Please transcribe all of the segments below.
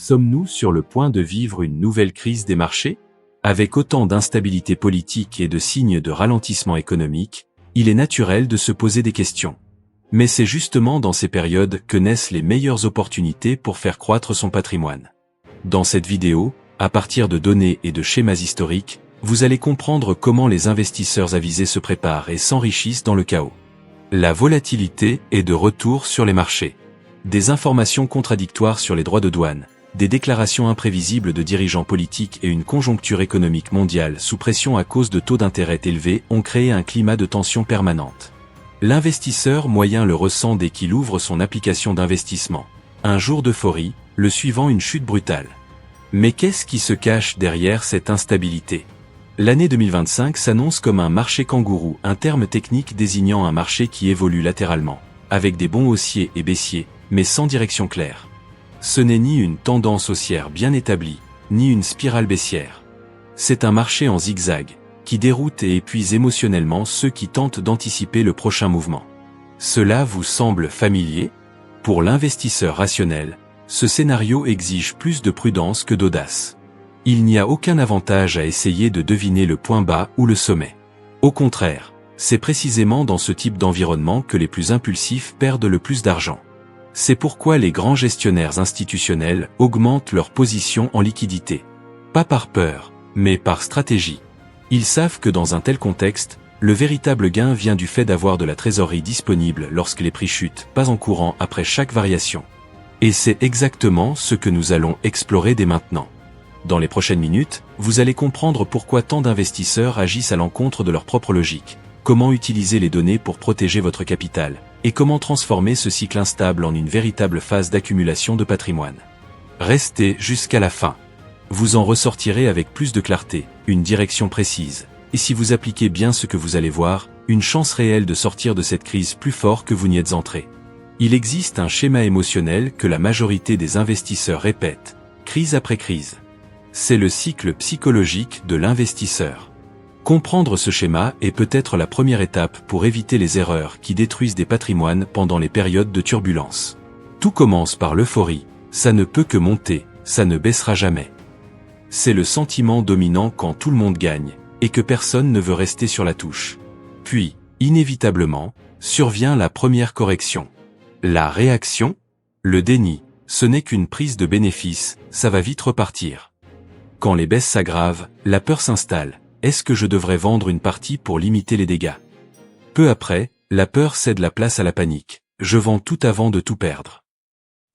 Sommes-nous sur le point de vivre une nouvelle crise des marchés? Avec autant d'instabilité politique et de signes de ralentissement économique, il est naturel de se poser des questions. Mais c'est justement dans ces périodes que naissent les meilleures opportunités pour faire croître son patrimoine. Dans cette vidéo, à partir de données et de schémas historiques, vous allez comprendre comment les investisseurs avisés se préparent et s'enrichissent dans le chaos. La volatilité est de retour sur les marchés. Des informations contradictoires sur les droits de douane, des déclarations imprévisibles de dirigeants politiques et une conjoncture économique mondiale sous pression à cause de taux d'intérêt élevés ont créé un climat de tension permanente. L'investisseur moyen le ressent dès qu'il ouvre son application d'investissement. Un jour d'euphorie, le suivant une chute brutale. Mais qu'est-ce qui se cache derrière cette instabilité? L'année 2025 s'annonce comme un marché kangourou, un terme technique désignant un marché qui évolue latéralement, avec des bonds haussiers et baissiers, mais sans direction claire. Ce n'est ni une tendance haussière bien établie, ni une spirale baissière. C'est un marché en zigzag, qui déroute et épuise émotionnellement ceux qui tentent d'anticiper le prochain mouvement. Cela vous semble familier? Pour l'investisseur rationnel, ce scénario exige plus de prudence que d'audace. Il n'y a aucun avantage à essayer de deviner le point bas ou le sommet. Au contraire, c'est précisément dans ce type d'environnement que les plus impulsifs perdent le plus d'argent. C'est pourquoi les grands gestionnaires institutionnels augmentent leur position en liquidité. Pas par peur, mais par stratégie. Ils savent que dans un tel contexte, le véritable gain vient du fait d'avoir de la trésorerie disponible lorsque les prix chutent, pas en courant après chaque variation. Et c'est exactement ce que nous allons explorer dès maintenant. Dans les prochaines minutes, vous allez comprendre pourquoi tant d'investisseurs agissent à l'encontre de leur propre logique, comment utiliser les données pour protéger votre capital, et comment transformer ce cycle instable en une véritable phase d'accumulation de patrimoine. Restez jusqu'à la fin. Vous en ressortirez avec plus de clarté, une direction précise, et si vous appliquez bien ce que vous allez voir, une chance réelle de sortir de cette crise plus fort que vous n'y êtes entré. Il existe un schéma émotionnel que la majorité des investisseurs répètent, crise après crise. C'est le cycle psychologique de l'investisseur. Comprendre ce schéma est peut-être la première étape pour éviter les erreurs qui détruisent des patrimoines pendant les périodes de turbulence. Tout commence par l'euphorie, ça ne peut que monter, ça ne baissera jamais. C'est le sentiment dominant quand tout le monde gagne, et que personne ne veut rester sur la touche. Puis, inévitablement, survient la première correction. La réaction? Le déni, ce n'est qu'une prise de bénéfice, ça va vite repartir. Quand les baisses s'aggravent, la peur s'installe. Est-ce que je devrais vendre une partie pour limiter les dégâts? Peu après, la peur cède la place à la panique. Je vends tout avant de tout perdre.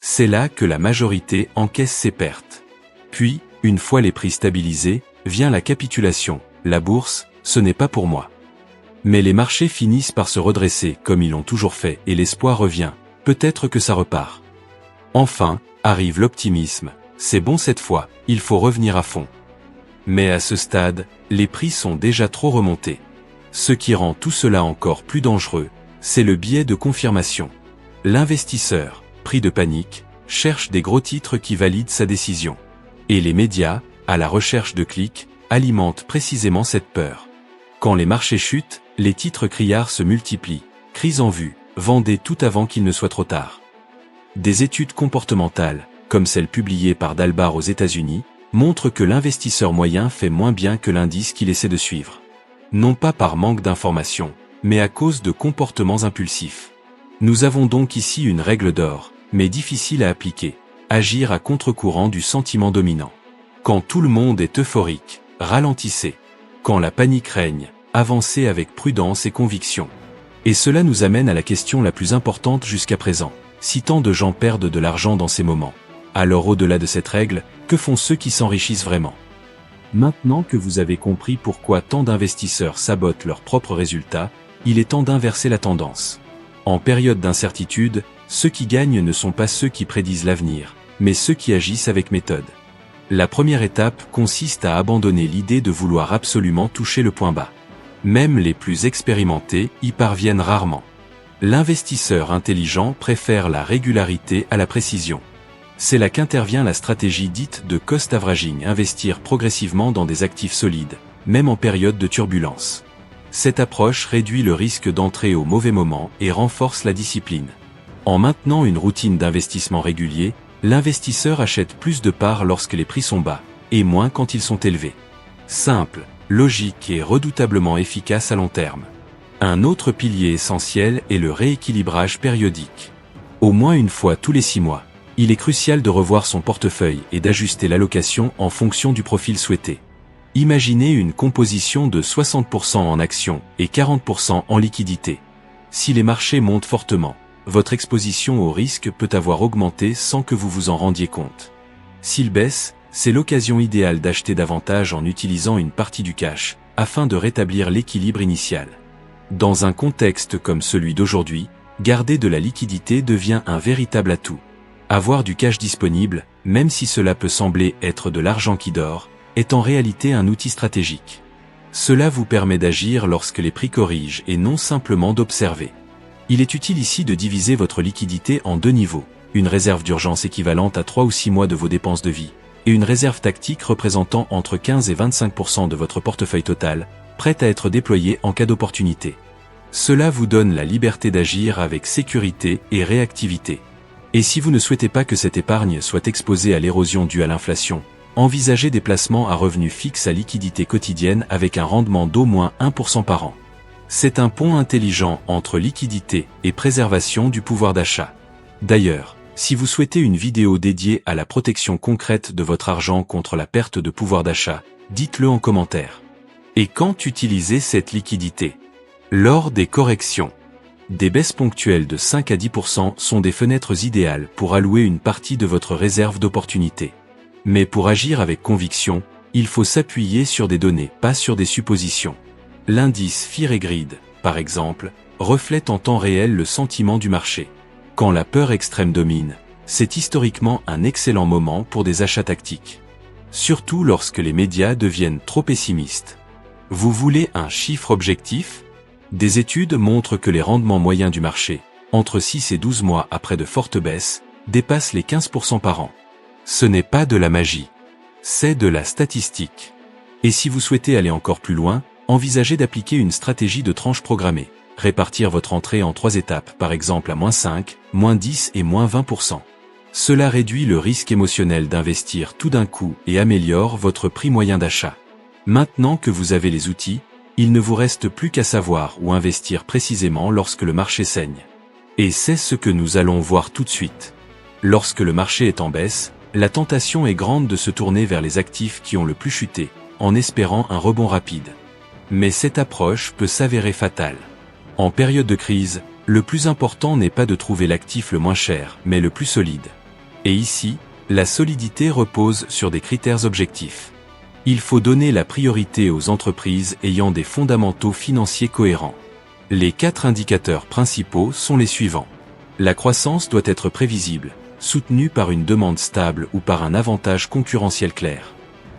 C'est là que la majorité encaisse ses pertes. Puis, une fois les prix stabilisés, vient la capitulation. La bourse, ce n'est pas pour moi. Mais les marchés finissent par se redresser comme ils l'ont toujours fait et l'espoir revient. Peut-être que ça repart. Enfin, arrive l'optimisme. C'est bon cette fois, il faut revenir à fond. Mais à ce stade, les prix sont déjà trop remontés. Ce qui rend tout cela encore plus dangereux, c'est le biais de confirmation. L'investisseur, pris de panique, cherche des gros titres qui valident sa décision. Et les médias, à la recherche de clics, alimentent précisément cette peur. Quand les marchés chutent, les titres criards se multiplient. Crise en vue, vendez tout avant qu'il ne soit trop tard. Des études comportementales, comme celle publiée par Dalbar aux États-Unis, montre que l'investisseur moyen fait moins bien que l'indice qu'il essaie de suivre. Non pas par manque d'informations, mais à cause de comportements impulsifs. Nous avons donc ici une règle d'or, mais difficile à appliquer. Agir à contre-courant du sentiment dominant. Quand tout le monde est euphorique, ralentissez. Quand la panique règne, avancez avec prudence et conviction. Et cela nous amène à la question la plus importante jusqu'à présent. Si tant de gens perdent de l'argent dans ces moments, alors au-delà de cette règle, que font ceux qui s'enrichissent vraiment? Maintenant que vous avez compris pourquoi tant d'investisseurs sabotent leurs propres résultats, il est temps d'inverser la tendance. En période d'incertitude, ceux qui gagnent ne sont pas ceux qui prédisent l'avenir, mais ceux qui agissent avec méthode. La première étape consiste à abandonner l'idée de vouloir absolument toucher le point bas. Même les plus expérimentés y parviennent rarement. L'investisseur intelligent préfère la régularité à la précision. C'est là qu'intervient la stratégie dite de cost averaging, investir progressivement dans des actifs solides, même en période de turbulence. Cette approche réduit le risque d'entrer au mauvais moment et renforce la discipline. En maintenant une routine d'investissement régulier, L'investisseur achète plus de parts lorsque les prix sont bas, et moins quand ils sont élevés. Simple, logique et redoutablement efficace à long terme. Un autre pilier essentiel est le rééquilibrage périodique. Au moins une fois tous les 6 mois, il est crucial de revoir son portefeuille et d'ajuster l'allocation en fonction du profil souhaité. Imaginez une composition de 60% en actions et 40% en liquidités. Si les marchés montent fortement, votre exposition au risque peut avoir augmenté sans que vous vous en rendiez compte. S'il baisse, c'est l'occasion idéale d'acheter davantage en utilisant une partie du cash, afin de rétablir l'équilibre initial. Dans un contexte comme celui d'aujourd'hui, garder de la liquidité devient un véritable atout. Avoir du cash disponible, même si cela peut sembler être de l'argent qui dort, est en réalité un outil stratégique. Cela vous permet d'agir lorsque les prix corrigent et non simplement d'observer. Il est utile ici de diviser votre liquidité en 2 niveaux, une réserve d'urgence équivalente à 3 ou 6 mois de vos dépenses de vie, et une réserve tactique représentant entre 15 et 25% de votre portefeuille total, prête à être déployée en cas d'opportunité. Cela vous donne la liberté d'agir avec sécurité et réactivité. Et si vous ne souhaitez pas que cette épargne soit exposée à l'érosion due à l'inflation, envisagez des placements à revenus fixes à liquidité quotidienne avec un rendement d'au moins 1% par an. C'est un pont intelligent entre liquidité et préservation du pouvoir d'achat. D'ailleurs, si vous souhaitez une vidéo dédiée à la protection concrète de votre argent contre la perte de pouvoir d'achat, dites-le en commentaire. Et quand utiliser cette liquidité? Lors des corrections. Des baisses ponctuelles de 5 à 10% sont des fenêtres idéales pour allouer une partie de votre réserve d'opportunité. Mais pour agir avec conviction, il faut s'appuyer sur des données, pas sur des suppositions. L'indice Fear and Greed, par exemple, reflète en temps réel le sentiment du marché. Quand la peur extrême domine, c'est historiquement un excellent moment pour des achats tactiques. Surtout lorsque les médias deviennent trop pessimistes. Vous voulez un chiffre objectif? Des études montrent que les rendements moyens du marché, entre 6 et 12 mois après de fortes baisses, dépassent les 15% par an. Ce n'est pas de la magie. C'est de la statistique. Et si vous souhaitez aller encore plus loin, envisagez d'appliquer une stratégie de tranche programmée. Répartir votre entrée en 3 étapes, par exemple à -5, -10 et -20%. Cela réduit le risque émotionnel d'investir tout d'un coup et améliore votre prix moyen d'achat. Maintenant que vous avez les outils, il ne vous reste plus qu'à savoir où investir précisément lorsque le marché saigne. Et c'est ce que nous allons voir tout de suite. Lorsque le marché est en baisse, la tentation est grande de se tourner vers les actifs qui ont le plus chuté, en espérant un rebond rapide. Mais cette approche peut s'avérer fatale. En période de crise, le plus important n'est pas de trouver l'actif le moins cher, mais le plus solide. Et ici, la solidité repose sur des critères objectifs. Il faut donner la priorité aux entreprises ayant des fondamentaux financiers cohérents. Les 4 indicateurs principaux sont les suivants. La croissance doit être prévisible, soutenue par une demande stable ou par un avantage concurrentiel clair.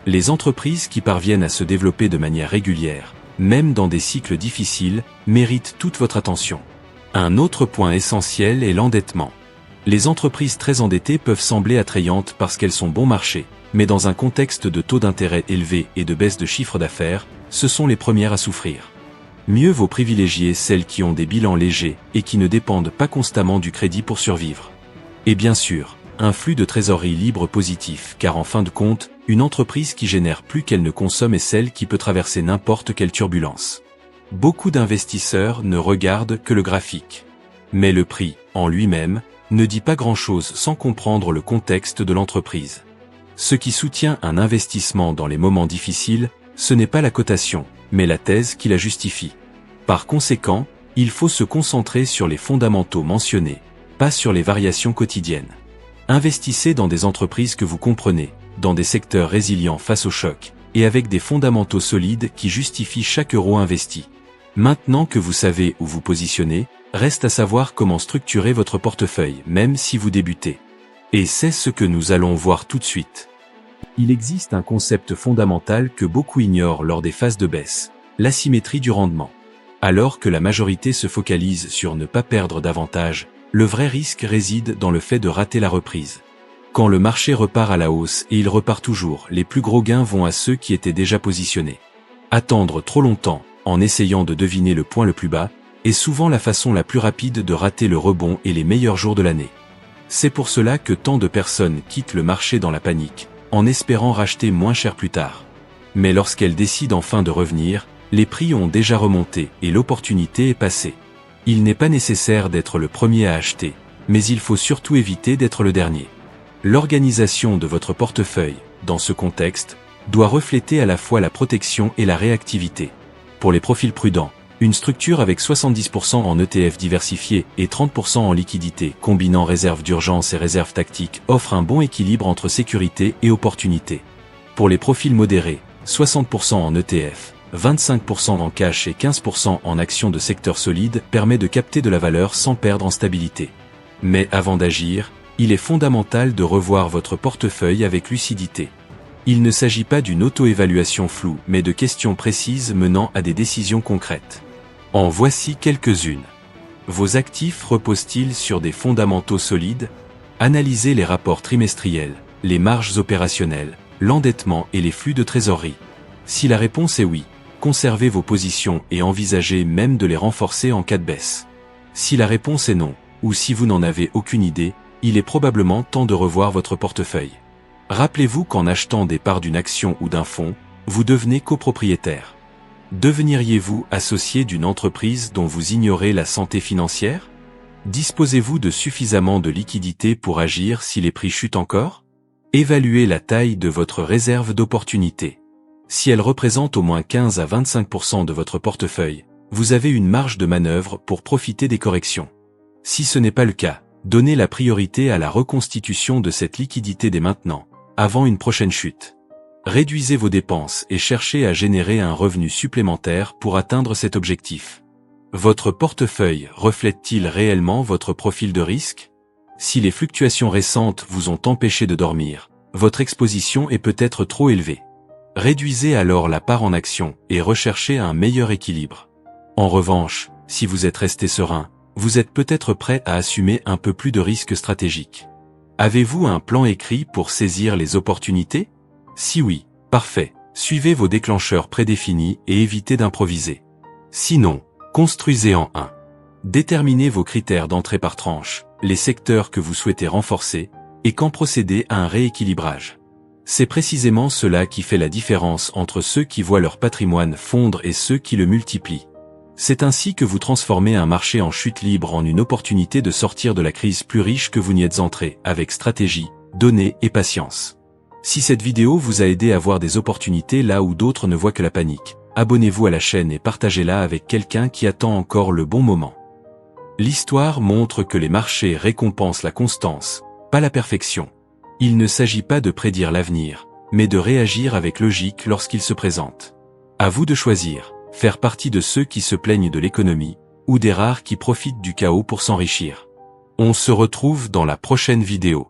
Les entreprises qui parviennent à se développer de manière régulière, même dans des cycles difficiles, méritent toute votre attention. Un autre point essentiel est l'endettement. Les entreprises très endettées peuvent sembler attrayantes parce qu'elles sont bon marché, mais dans un contexte de taux d'intérêt élevés et de baisse de chiffre d'affaires, ce sont les premières à souffrir. Mieux vaut privilégier celles qui ont des bilans légers et qui ne dépendent pas constamment du crédit pour survivre. Et bien sûr, un flux de trésorerie libre positif, car en fin de compte, une entreprise qui génère plus qu'elle ne consomme est celle qui peut traverser n'importe quelle turbulence. Beaucoup d'investisseurs ne regardent que le graphique. Mais le prix, en lui-même, ne dit pas grand-chose sans comprendre le contexte de l'entreprise. Ce qui soutient un investissement dans les moments difficiles, ce n'est pas la cotation, mais la thèse qui la justifie. Par conséquent, il faut se concentrer sur les fondamentaux mentionnés, pas sur les variations quotidiennes. Investissez dans des entreprises que vous comprenez, dans des secteurs résilients face aux chocs, et avec des fondamentaux solides qui justifient chaque euro investi. Maintenant que vous savez où vous positionnez, reste à savoir comment structurer votre portefeuille, même si vous débutez. Et c'est ce que nous allons voir tout de suite. Il existe un concept fondamental que beaucoup ignorent lors des phases de baisse, l'asymétrie du rendement. Alors que la majorité se focalise sur ne pas perdre davantage, le vrai risque réside dans le fait de rater la reprise. Quand le marché repart à la hausse, et il repart toujours, les plus gros gains vont à ceux qui étaient déjà positionnés. Attendre trop longtemps, en essayant de deviner le point le plus bas, est souvent la façon la plus rapide de rater le rebond et les meilleurs jours de l'année. C'est pour cela que tant de personnes quittent le marché dans la panique, en espérant racheter moins cher plus tard. Mais lorsqu'elles décident enfin de revenir, les prix ont déjà remonté et l'opportunité est passée. Il n'est pas nécessaire d'être le premier à acheter, mais il faut surtout éviter d'être le dernier. L'organisation de votre portefeuille, dans ce contexte, doit refléter à la fois la protection et la réactivité. Pour les profils prudents, une structure avec 70% en ETF diversifié et 30% en liquidité, combinant réserve d'urgence et réserve tactique, offre un bon équilibre entre sécurité et opportunité. Pour les profils modérés, 60% en ETF, 25% en cash et 15% en actions de secteur solide permet de capter de la valeur sans perdre en stabilité. Mais avant d'agir, il est fondamental de revoir votre portefeuille avec lucidité. Il ne s'agit pas d'une auto-évaluation floue, mais de questions précises menant à des décisions concrètes. En voici quelques-unes. Vos actifs reposent-ils sur des fondamentaux solides? Analysez les rapports trimestriels, les marges opérationnelles, l'endettement et les flux de trésorerie. Si la réponse est oui, conservez vos positions et envisagez même de les renforcer en cas de baisse. Si la réponse est non, ou si vous n'en avez aucune idée, il est probablement temps de revoir votre portefeuille. Rappelez-vous qu'en achetant des parts d'une action ou d'un fonds, vous devenez copropriétaire. Deveniriez-vous associé d'une entreprise dont vous ignorez la santé financière? Disposez-vous de suffisamment de liquidités pour agir si les prix chutent encore? Évaluez la taille de votre réserve d'opportunité. Si elle représente au moins 15 à 25% de votre portefeuille, vous avez une marge de manœuvre pour profiter des corrections. Si ce n'est pas le cas, donnez la priorité à la reconstitution de cette liquidité dès maintenant, avant une prochaine chute. Réduisez vos dépenses et cherchez à générer un revenu supplémentaire pour atteindre cet objectif. Votre portefeuille reflète-t-il réellement votre profil de risque? Si les fluctuations récentes vous ont empêché de dormir, votre exposition est peut-être trop élevée. Réduisez alors la part en action et recherchez un meilleur équilibre. En revanche, si vous êtes resté serein, vous êtes peut-être prêt à assumer un peu plus de risques stratégiques. Avez-vous un plan écrit pour saisir les opportunités? Si oui, parfait, suivez vos déclencheurs prédéfinis et évitez d'improviser. Sinon, construisez en 1. Déterminez vos critères d'entrée par tranche, les secteurs que vous souhaitez renforcer, et quand procédez à un rééquilibrage. C'est précisément cela qui fait la différence entre ceux qui voient leur patrimoine fondre et ceux qui le multiplient. C'est ainsi que vous transformez un marché en chute libre en une opportunité de sortir de la crise plus riche que vous n'y êtes entré, avec stratégie, données et patience. Si cette vidéo vous a aidé à voir des opportunités là où d'autres ne voient que la panique, abonnez-vous à la chaîne et partagez-la avec quelqu'un qui attend encore le bon moment. L'histoire montre que les marchés récompensent la constance, pas la perfection. Il ne s'agit pas de prédire l'avenir, mais de réagir avec logique lorsqu'il se présente. À vous de choisir, faire partie de ceux qui se plaignent de l'économie, ou des rares qui profitent du chaos pour s'enrichir. On se retrouve dans la prochaine vidéo.